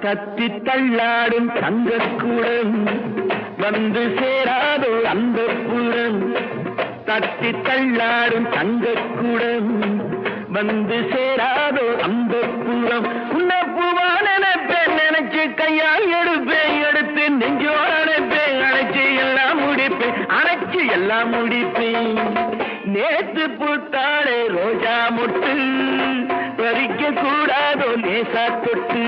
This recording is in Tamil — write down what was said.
தத்தி தள்ளாடும் தங்கக்கூடம் வந்து சேராதோ அந்த புறம். தத்தி தள்ளாடும் தங்கக்கூடம் வந்து சேராதோ அந்த புறம். உன்ன பூவா நினைப்பேன் நினைச்சு கையால் எடுப்பேன் எடுத்து நெஞ்சோட அணைப்பேன் அணைச்சு எல்லாம் முடிப்பேன் அணைச்சு எல்லாம் முடிப்பேன். நேத்து பூத்தாளே ரோஜா மொட்டு பறிக்க கூடாதோ லேசா தொட்டு.